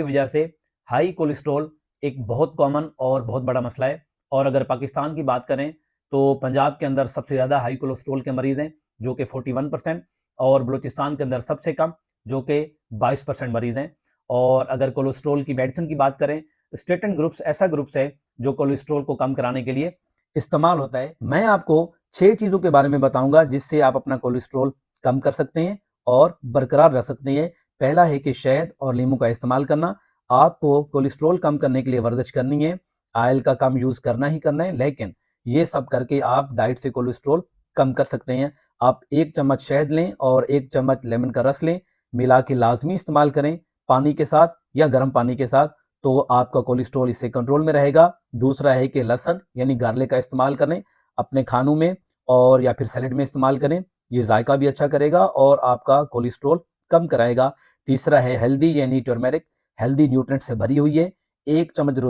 की वजह से हाई कोलेस्ट्रॉल एक बहुत कॉमन और बहुत बड़ा मसला है। और अगर पाकिस्तान की बात करें तो पंजाब के अंदर सबसे ज़्यादा हाई कोलेस्ट्रॉल के मरीज़ हैं जो कि 41%, और बलूचिस्तान के अंदर सबसे कम जो कि 22% मरीज़ हैं। और अगर कोलेस्ट्रॉल की मेडिसिन की बात करें, स्टेटिन ग्रुप्स ऐसा ग्रुप्स है जो कोलेस्ट्रॉल को कम कराने के लिए इस्तेमाल होता है। मैं आपको 6 चीज़ों के बारे में बताऊंगा जिससे आप अपना कोलेस्ट्रॉल कम कर सकते हैं और बरकरार रह सकते हैं। पहला है कि शहद और नींबू का इस्तेमाल करना। आपको कोलेस्ट्रॉल कम करने के लिए वर्जिश करनी है, ऑयल का कम यूज़ करना ही करना है, लेकिन ये सब करके आप डाइट से कोलेस्ट्रॉल कम कर सकते हैं। आप 1 चम्मच शहद लें और 1 चम्मच लेमन का रस लें, मिला के लाजमी इस्तेमाल करें पानी के साथ या गर्म पानी के साथ, तो आपका कोलेस्ट्रॉल इससे कंट्रोल में रहेगा। दूसरा है कि लहसुन यानी गार्लिक का इस्तेमाल करें अपने खानों में, और या फिर सैलेड में इस्तेमाल करें। ये जायका भी अच्छा करेगा और आपका कोलेस्ट्रॉल कम कराएगा। तीसरा है हल्दी यानी टर्मेरिक, हेल्दी न्यूट्रिएंट से भरी हुई है। 1 चम्मच रोज़ाना